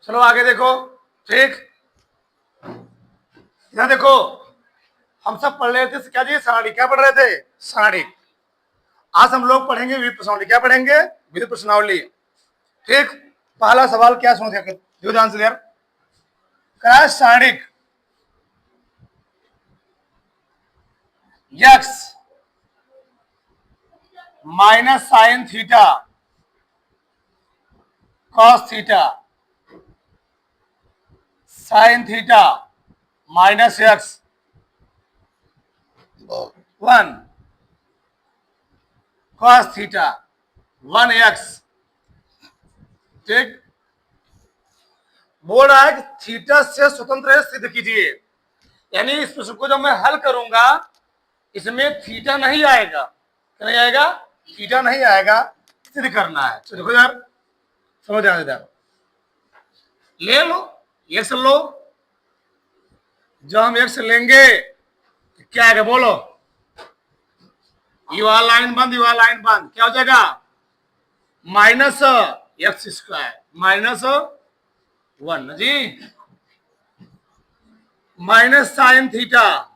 चलो आगे देखो। ठीक, यहां देखो, हम सब पढ़ रहे थे क्या जी, सारणिक। क्या पढ़ रहे थे? सारणिक। आज हम लोग पढ़ेंगे विविध प्रश्नावली। क्या पढ़ेंगे? विविध प्रश्नावली। ठीक, पहला सवाल क्या सुन ध्यान से यार, क्या सारणिक x minus sine theta cos theta sine theta minus x 1 cos theta 1 x. ठीक, बोल रहा है कि थीटा से स्वतंत्र है सिद्ध कीजिए। यानी इस प्रश्न को जब मैं हल करूंगा इसमें थीटा नहीं आएगा। क्या नहीं आएगा? थीटा नहीं आएगा, सिद्ध करना है। तो देखो यार, समझ आ इधर ले लो, एक्स लो। जब हम एक्स लेंगे तो क्या आएगा बोलो? युवा लाइन बंद, युवा लाइन बंद। क्या हो जाएगा? माइनस एक्स स्क्वायर माइनस 1 जी, माइनस साइन थीटा।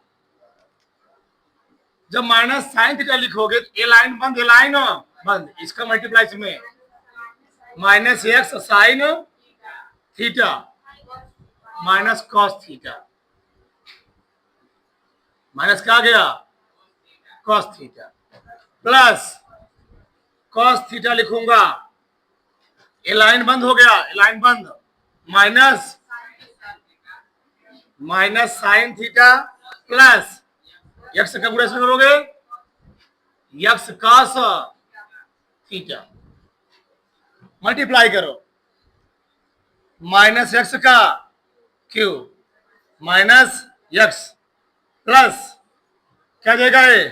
जब माइनस साइन थीटा लिखोगे तो ए लाइन बंद, ए लाइन बंद, इसका मल्टीप्लाई इसमें minus x sign theta minus cos theta. Minus क्या आ गया? Cos theta plus cos theta लिखूंगा, ए लाइन बंद हो गया, ए लाइन बंद, minus minus sine theta plus x का गुणा इसमें करोगे यक्स कॉस थीटा, मल्टीप्लाई करो माइनस एक्स का क्यूब माइनस यक्स प्लस क्या देगा ये?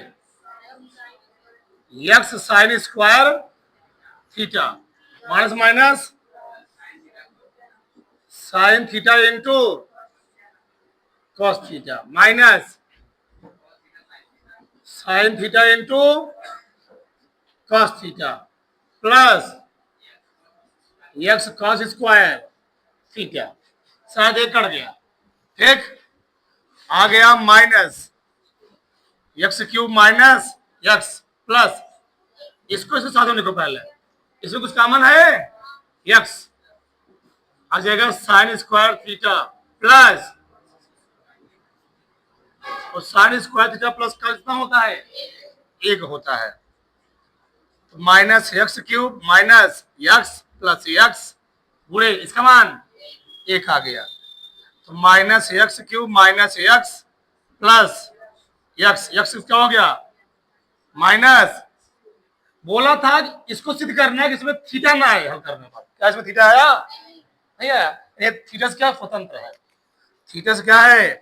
X sine square theta minus minus sine theta into cos theta minus sine theta into cos theta plus x cos square theta. शायद एक cut गया। ठीक, आ गया minus x cube minus x plus, इसको इससे साधन लिखो पहले, इसमें कुछ कॉमन है यक्स, आ जाएगा साइन स्क्वायर थीटा प्लस, और साइन स्क्वायर थीटा प्लस का कितना होता है? 1 होता है। तो minus x cube minus x plus x गुणे इसका मान 1 आ गया। तो minus x cube minus x plus x, x क्या हो गया? माइनस, बोला था इसको सिद्ध करना है कि इसमें थीटा ना आए हल करने पर। क्या इसमें थीटा आया? नहीं आया। ये थीटा से क्या स्वतंत्र है? थीटा से क्या है?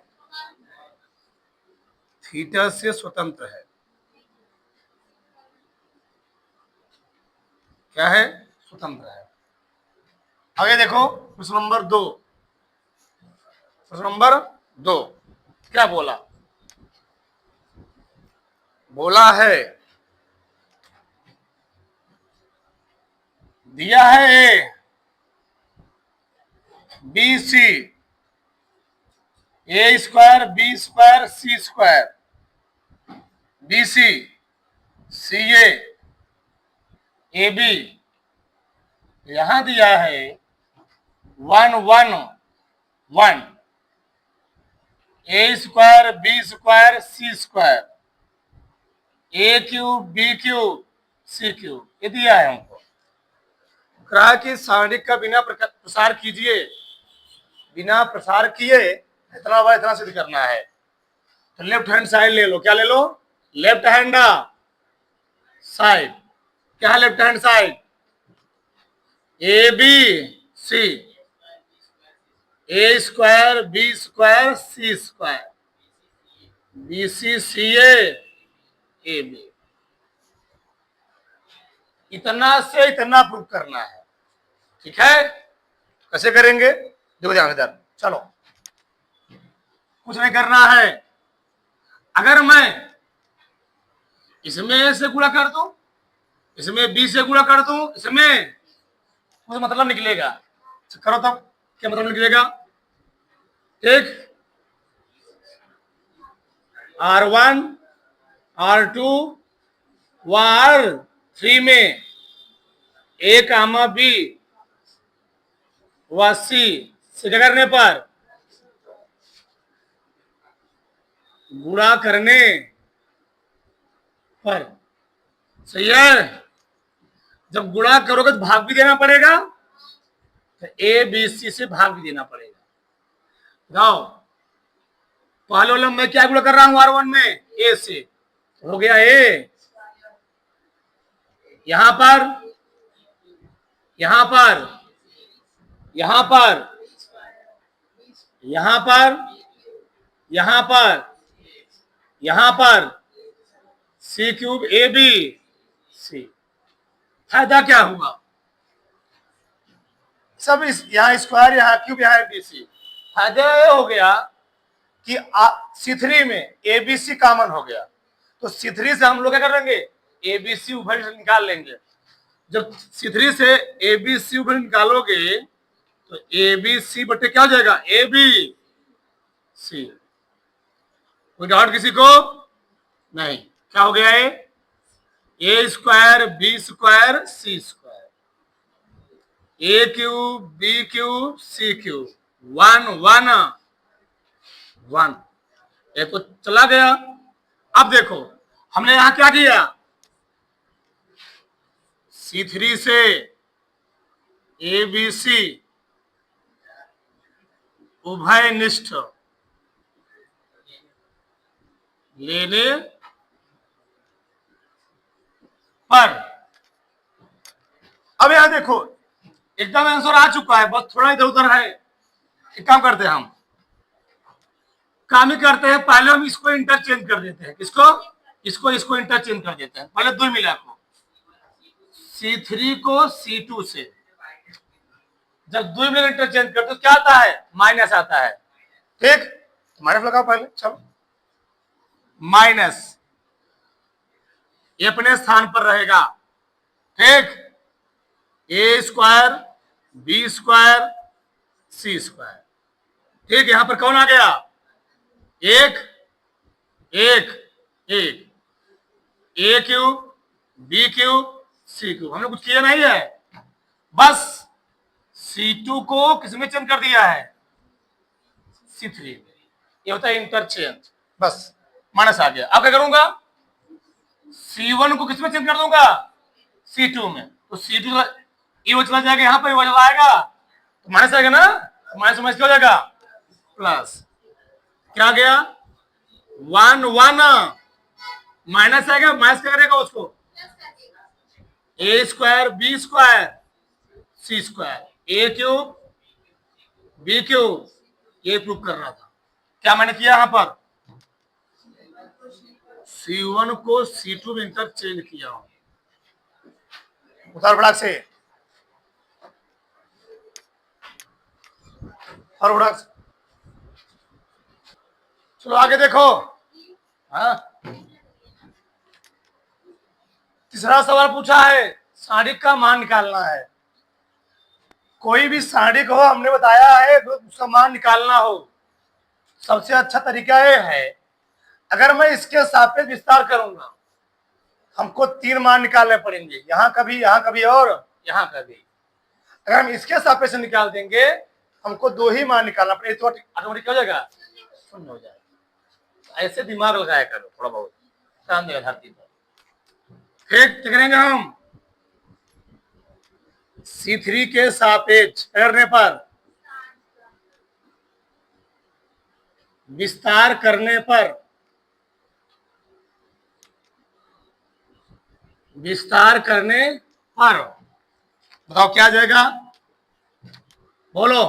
थीटा से स्वतंत्र है। क्या है? स्वतंत्र है। आगे देखो प्रश्न नंबर 2। प्रश्न नंबर 2 क्या बोला? बोला है दिया है A B C A square B square C square B C C A B, यहां दिया है 1 1 1 A square B square C square A cube B cube C cube, ये दिया है हमको। कहा कि सारणिक का बिना प्रसार कीजिए, बिना प्रसार किए इतना व इतना सिद्ध करना है। तो लेफ्ट हैंड साइड ले लो। क्या ले लो? Left hand side. क्या है left hand side? A B C A square B square C square B C C A B, इतना से इतना प्रूव करना है। ठीक है, कैसे करेंगे देखो ध्यान से। चलो, कुछ नहीं करना है। अगर मैं इसमें ए से गुणा कर दूं, इसमें बी से गुणा कर दूं, इसमें कुछ मतलब निकलेगा। करो तब। क्या मतलब निकलेगा? ठीक, R1 R2 व R3 में A कामा B व C से क्या करने पर, गुणा करने पर, सही है। जब गुणा करोगे तो भाग भी देना पड़ेगा, तो A B C से भाग भी देना पड़ेगा। बताओ, पहले वाले में मैं क्या गुणा कर रहा हूं R1 में, A से, हो गया A। यहां पर, यहां पर, यहां पर, यहां पर, यहां पर, यहां पर C cube A B C. फायदा क्या हुआ? सब इस यहाँ स्क्वायर, यहाँ क्यूब, यहाँ ए बी सी। फायदा ये हो गया कि C3 में ए बी सी कॉमन हो गया, तो C3 से हम लोग क्या कर लेंगे, ए बी सी उभय निकाल लेंगे। जब C3 से ए बी सी उभय निकालोगे तो ए बी सी बटे क्या हो जाएगा, ए बी सी। कोई डाउट किसी को? नहीं। क्या हो गया ये, ए square B square C square, A cube B cube C cube, 1 1 1, ये तो चला गया। अब देखो हमने यहां क्या किया, C3 से ए बी सी उभयनिष्ठ लेने पर, अब यहां देखो एकदम आंसर आ चुका है, बस थोड़ा इधर उधर है। एक काम करते हैं, हम काम ही करते हैं, पहले हम इसको इंटरचेंज कर देते हैं। किसको? इसको इंटरचेंज कर देते हैं। पहले दो मिला को, C3 को C2 से, जब दो मिला इंटरचेंज करते तो क्या आता है, माइनस आता है। ठीक, माइनस लगाओ पहले, चलो माइनस, ये अपने स्थान पर रहेगा। ठीक, ए square B square C square. ठीक, यहां पर कौन आ गया, एक एक एक, ए cube B cube C cube. हमने कुछ किया नहीं है, बस C2 को किसमें चेंज कर दिया है, C3 में। ये होता है इंटरचेंज, बस माइनस आ गया। अब क्या करूंगा, C1 को किसमें चेंज कर दूंगा, C2 में, तो C2 ये वो चला जाएगा, यहां पर वो चला आएगा तो माइनस आएगा ना, माइनस माइनस क्या हो जाएगा, प्लस। क्या गया, 1 1 माइनस आएगा, माइनस क्या करेगा उसको, ए square B square C square, A cube B cube, ये प्रूव कर रहा था। क्या मैंने किया यहां पर, C1 को C2 में इंटरचेंज किया हूं। उतार बढ़ाक से, और बढ़ाक से। चलो आगे देखो। हाँ, तीसरा सवाल पूछा है, सारिक का मान निकालना है। कोई भी सारिक हो, हमने बताया है उसका मान निकालना हो, सबसे अच्छा तरीका ये है, अगर मैं इसके सापेक्ष विस्तार करूंगा, हमको 3 मान निकालने पड़ेंगे, यहां कभी, यहां कभी और यहां कभी। अगर हम इसके सापेक्ष निकाल देंगे, हमको 2 ही मान निकालना पड़ेगा, तो ऑटोमेटिक हो जाएगा, शून्य हो जाएगा। ऐसे दिमाग लगाया करो थोड़ा बहुत, ध्यान देगा धरती पर। ठीक, करेंगे हम C3 के सापेक्ष करने पर, विस्तार करने पर, विस्तार करने पर, बताओ क्या आ जाएगा, बोलो।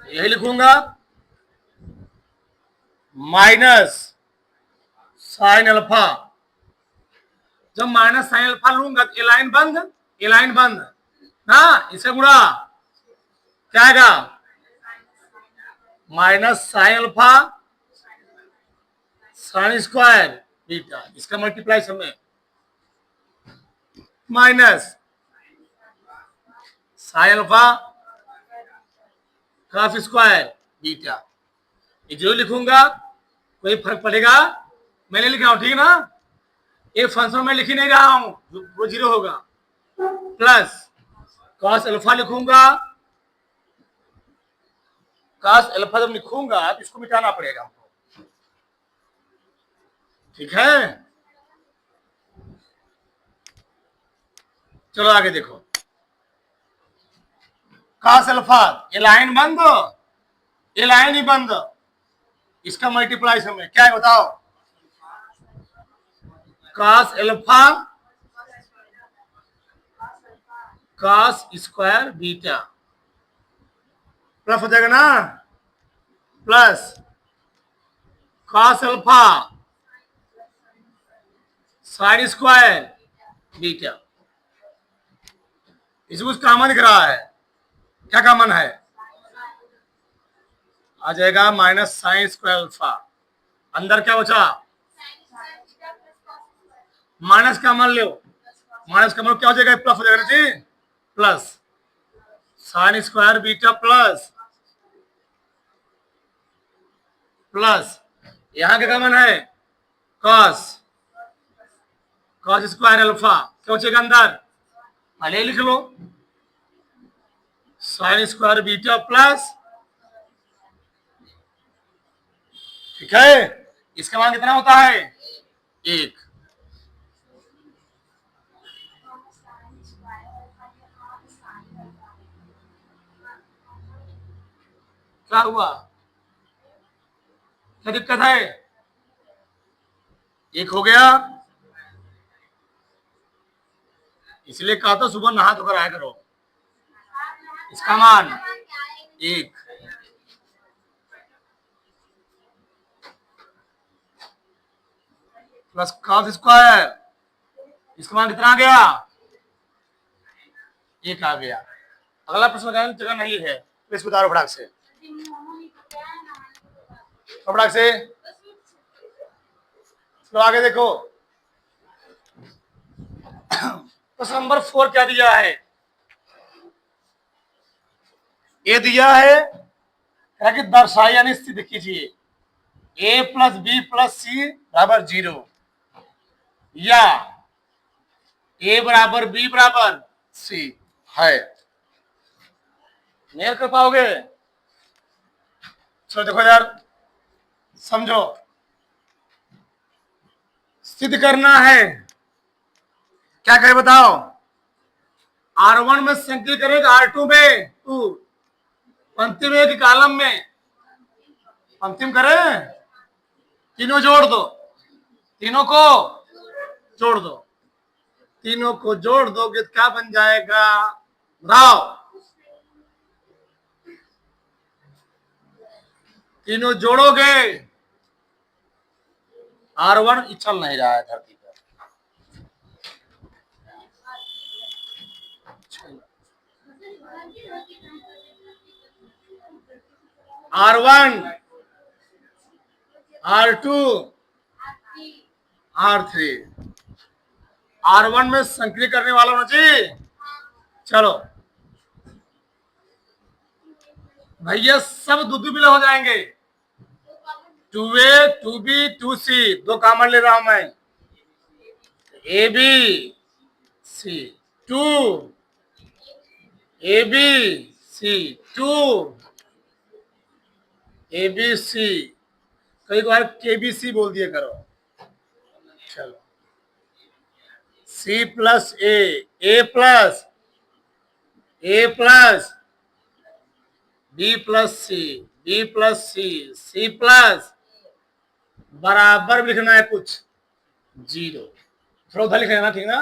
यही लिखूंगा, माइनस साइन अल्फा। जब माइनस साइन अल्फा लूंगा तो लाइन बंद, ये लाइन बंद ना, इसे गुणा क्या आएगा, minus sine alpha sign square beta, इसका मल्टीप्लाई समय, minus sine alpha cos square beta. ये जो लिखूंगा कोई फर्क पड़ेगा, मैंने लिखा हूं, ठीक है ना। ये फंक्शन में लिख ही नहीं रहा हूं, वो जीरो होगा। प्लस कॉस अल्फा लिखूंगा, कॉस अल्फा जब लिखूंगा तो इसको मिटाना पड़ेगा हमको, ठीक है। चलो आगे देखो, कॉस अल्फा, ये लाइन बंद, ये लाइन ही बंद, इसका मल्टीप्लाई समय क्या है बताओ। Cos alpha cos square beta plus हो जाएगा ना, plus cos alpha sign square beta. इसमें कुछ कॉमन दिख रहा है, क्या कॉमन है, आ जाएगा माइनस साइन स्क्वायर अल्फा। अंदर क्या बचा, माइनस का मान लो, माइनस का मान क्या हो जाएगा, प्लस हो जाएगा जी, plus sine square beta plus plus यहां क्या कॉमन है, कॉस कॉस स्क्वायर अल्फा, क्या बचेगा अंदर, पहले लिख लो साइन स्क्वायर बीटा प्लस, ठीक है। इसका मान कितना होता है, एक। क्या हुआ, क्या दिक्कत है, एक हो गया, इसलिए कहा था सुबह नहा धोकर आया करो। इसका मान एक, प्लस कॉस स्क्वायर, इसका मान कितना आ गया, एक आ गया। अगला प्रश्न जगह नहीं है तो इसको उतारो फटाक से, फटाक से। तो आगे देखो, प्रश्न नंबर 4 क्या दिया है, ये दिया है कि दर्शाई यानी स्थिति कीजिए a प्लस बी प्लस सी बराबर 0 या a बराबर b बराबर c है। नहीं कर पाओगे, चलो देखो यार, समझो, सिद्ध करना है, क्या कहे बताओ। R1 में संकलित करेगा, R2 में, टू पंक्ति में कि कॉलम में, पंक्ति में करें, तीनों जोड़ दो, तीनों को जोड़ दो, तीनों को जोड़ दोगे तो क्या बन जाएगा बताओ, तीनों जोड़ोगे, R1 चल नहीं रहा है धरती पर, R1 R2 R3, R1 में संक्रिय करने वाला होना चाहिए। चलो भैया सब दूध बिल हो जाएंगे, 2A 2B 2C, दो कॉमन ले रहा हूं मैं, AB C 2 AB C 2 ABC, कई बार KBC बोल दिया करो। चलो C plus A plus A plus B plus B plus C plus बराबर लिखना है कुछ 0, थोड़ा उधर लिखना, ठीक ना।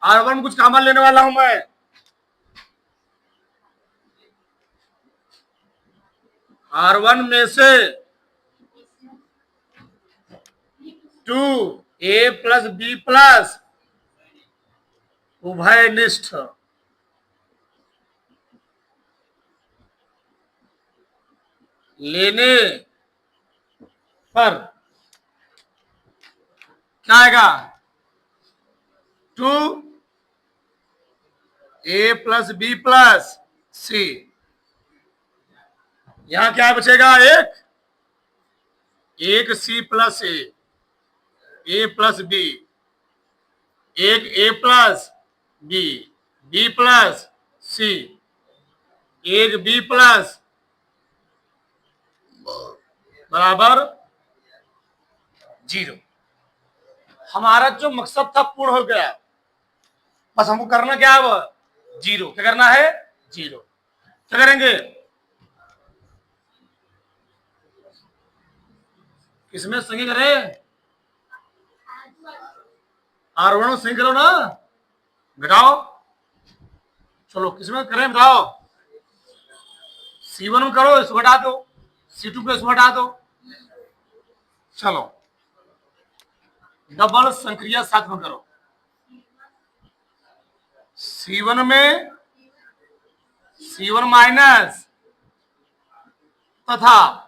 R1 कुछ कॉमन लेने वाला हूं मैं, R1 में से 2A प्लस B प्लस उभयनिष्ठ लेने पर क्या आएगा, 2A plus B plus C यहां क्या बचेगा? एक सी प्लस ए प्लस बी, एक ए प्लस बी, बी प्लस सी, एक बी प्लस बराबर 0। हमारा जो मकसद था पूर्ण हो गया, बस हमको करना क्या है? अब 0 क्या करना है? 0 क्या करेंगे? किसमें संगी करें? R1 संगी करो ना, घटाओ। चलो किसमें करें बताओ? C1 में करो, इसको घटा दो, C2 को इसको घटा दो। चलो डबल संक्रिया साथ में करो। C1 में C1 माइनस तथा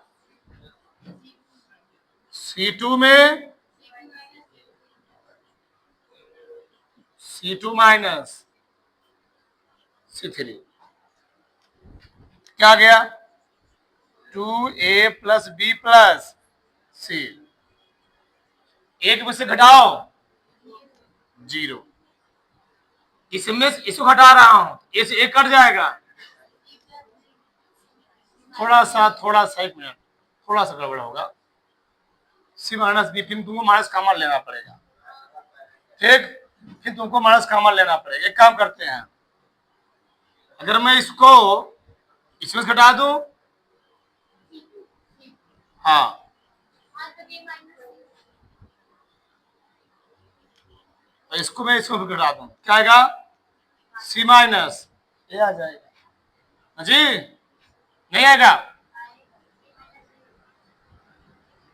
C2 में C2 माइनस C3 क्या गया? 2a प्लस बी प्लस सी, एक में से घटाओ 0, इसमें इसको हटा रहा हूं, इस एक कट जाएगा। थोड़ा सा 1 मिनट, थोड़ा सा गड़बड़ होगा। सी माइनस बी, फिर तुमको माइनस कॉमन लेना पड़ेगा, ठीक? फिर तुमको माइनस कॉमन लेना पड़ेगा। एक काम करते हैं, अगर मैं इसको इसमें से घटा दूं, हाँ, तो इसको मैं इसको भी घटा दूं, क्या आएगा? सी माइनस ए आ जाएगा जी, नहीं आएगा?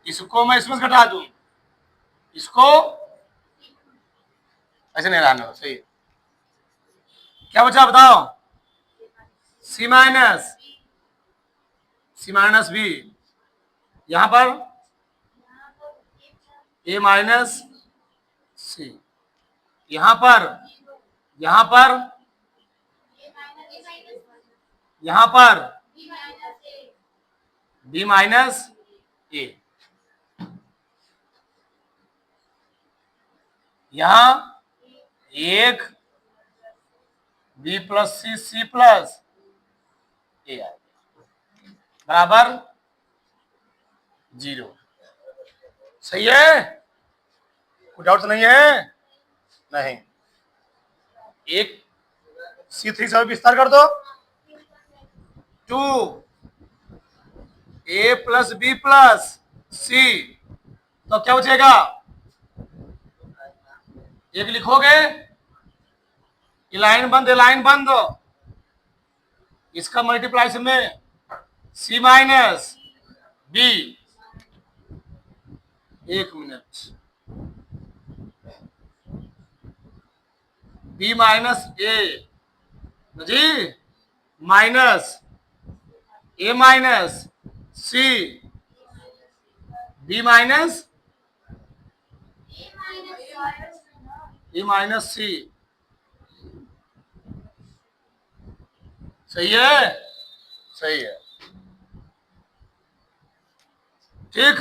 इसको मैं इसमें से घटा दूं, इसको ऐसे नहीं रहना, सही है। क्या बचा बताओ? सी माइनस बी, यहां पर ए माइनस सी, यहां पर यहां पर यहां पर बी माइनस ए, यहां एक बी प्लस सी, सी प्लस ए बराबर 0। सही है? कोई डाउट नहीं है? नहीं। एक C3 से विस्तार कर दो, 2 ए प्लस बी प्लस सी, तो क्या बचेगा? एक लिखोगे, लाइन बंद, इसका मल्टीप्लाई में C minus B, 1 minute, B minus A जी, minus A minus C, B minus A minus C. सही है? सही है, ठीक।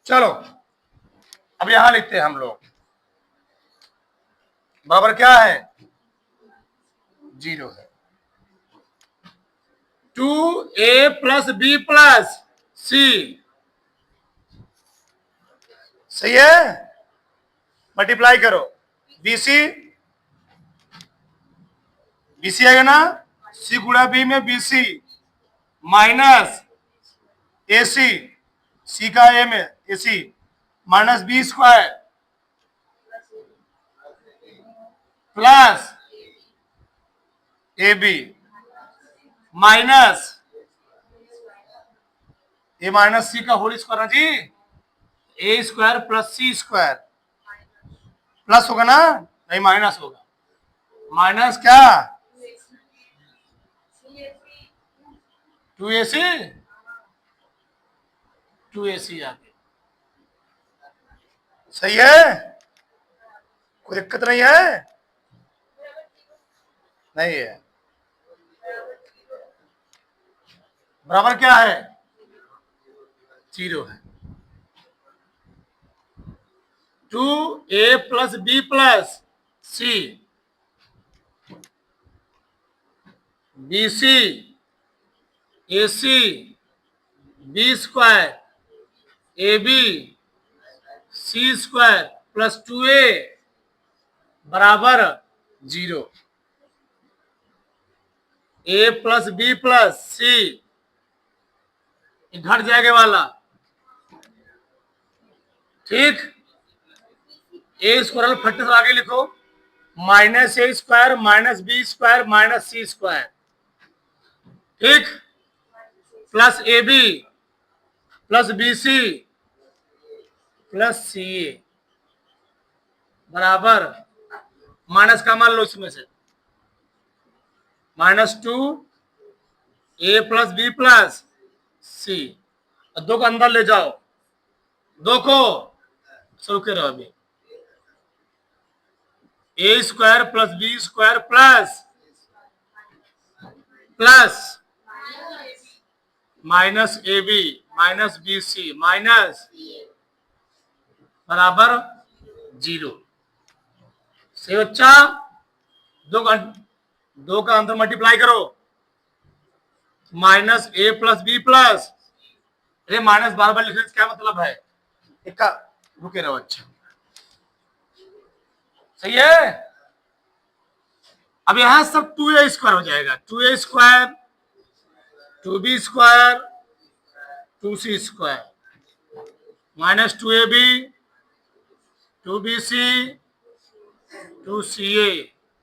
चलो अब यहां लिखते हैं हम लोग, बराबर क्या है? 0 है। 2a प्लस बी प्लस सी, सही है? मल्टीप्लाई करो, बीसी बीसी आएगा ना, सी गुणा बी में बीसी माइनस एसी, सी का ए में AC minus B square plus A B minus A minus C का होल स्क्वायर जी, A square plus C square, plus होगा ना, नहीं माइनस होगा, माइनस क्या? 2ac आ गया। सही है? कोई दिक्कत नहीं है? नहीं है। बराबर क्या है, 0 है। 2a plus B plus C, B C, A C, B square, A B, C square plus 2a बराबर 0। A plus B plus C घट जाएगा वाला, ठीक। ए स्क्वायर फट से आगे लिखो, minus A square minus B square minus C square, ठीक, plus A B plus B C plus C A बराबर, माइनस का मान लो इसमें से, -2 A plus B plus C, दो को अंदर ले जाओ, दो को रुके रहो अभी, A square plus B square plus minus A B minus B C minus बराबर 0। सही बच्चा, दो का अंदर मल्टीप्लाई करो, minus A plus B plus, अरे माइनस बार बार लिखने से क्या मतलब है, इक्का रुके रहो, अच्छा सही है। अब यहां सब 2a स्क्वायर हो जाएगा, 2a square 2b square 2c square minus 2ab 2bc 2ca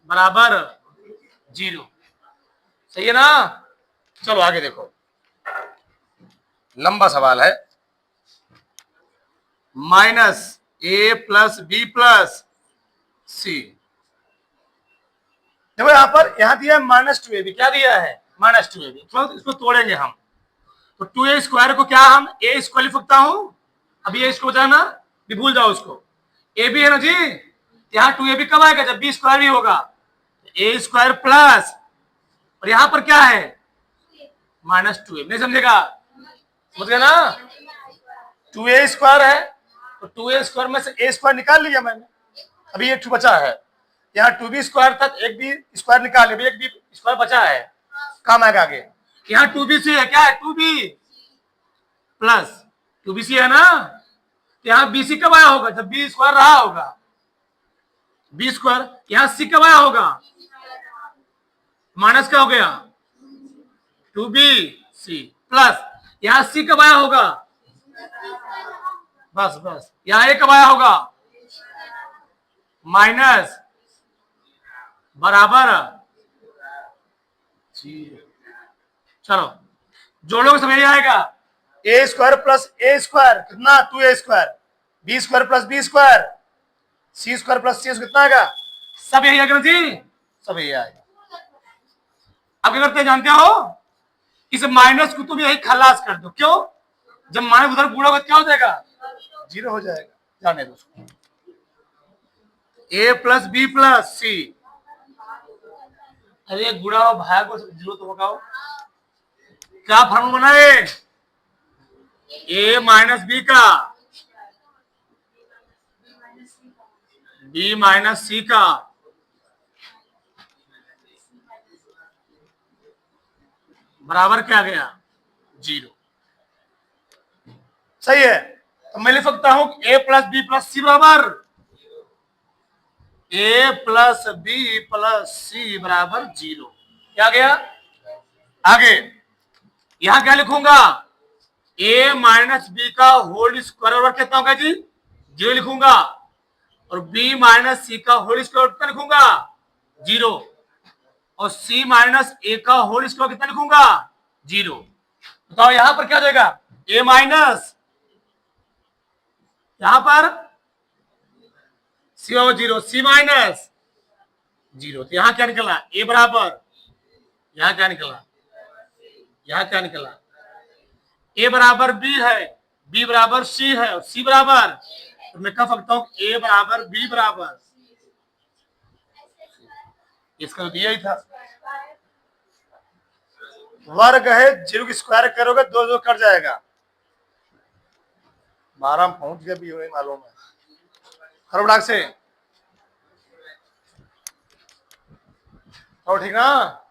बराबर 0। सही है ना। चलो आगे देखो, लंबा सवाल है, minus A plus B plus सी, देखो यहां पर दिया -2ab, क्या दिया है -2ab, तो इसको तोड़ेंगे हम, तो 2a स्क्वायर को क्या हम ए स्क्वायर लिख सकता हूं, अभी ये इसको जाना भी भूल जाओ उसको, ए बी है ना जी, यहाँ 2ab कब आएगा, जब बी स्क्वायर भी होगा, ए स्क्वायर प्लस, और यहां पर क्या है -2ab, नहीं समझेगा, समझ गया ना, 2a स्क्वायर है, तो 2a स्क्वायर में से ए स्क्वायर निकाल लिया मैंने, अभी एक बचा है, यहाँ 2b स्क्वायर था, एक बी स्क्वायर निकाल लिया, एक बी स्क्वायर बचा है, काम आएगा आगे, यहाँ 2bc है, क्या है 2b प्लस 2bc है ना, यहाँ bc कब आया होगा, जब b स्क्वायर रहा होगा, b स्क्वायर, यहाँ c कब आया होगा, माइनस क्या हो गया 2bc प्लस, यहाँ c कब आया होगा, बस बस, यहाँ a कब आया होगा, माइनस बराबर 0। चलो जोड़ोगे समझ आएगा, A square plus A square कितना 2a square, B square plus B square, C square plus C कितना आएगा, सब यही आएगा जी, सब यही आएगा। अब क्या करते हैं जानते हो, इस माइनस को तुम यही खलास कर दो, क्यों, जब माइनस उधर गुणा होगा क्या हो जाएगा 0 हो जाएगा, जाने दो उसको, ए प्लस बी प्लस सी, अरे गुणा हो भाई को 0 तो होगा, क्या फॉर्मूला बनाए, ए माइनस बी का बी माइनस सी का बराबर क्या गया 0। सही है, तो मैं लिख सकता हूं ए प्लस बी प्लस सी बराबर ए प्लस बी प्लस सी बराबर 0, क्या गया आगे, यहां क्या लिखूंगा, ए माइनस बी का होल स्क्वायर बराबर कितना होगा जी 0 लिखूंगा, और बी माइनस सी का होल स्क्वायर कितना लिखूंगा 0, और सी माइनस ए का होल स्क्वायर कितना लिखूंगा 0। बताओ यहां पर क्या जाएगा, ए माइनस, यहां पर सी और 0, सी माइनस 0, तो यहां क्या निकला ए बराबर, यहां क्या निकला, यहां क्या निकला, ए बराबर बी है, बी बराबर सी है, और सी बराबर, तो मैं कह सकता हूं ए बराबर बी बराबर, इसका तो दिया ही था, वर्ग है, 0 की स्क्वायर करोगे 2 2 कट जाएगा। 12 में पहुंच गए भी नहीं मालूम है। करो डाक से, और ठीक ना।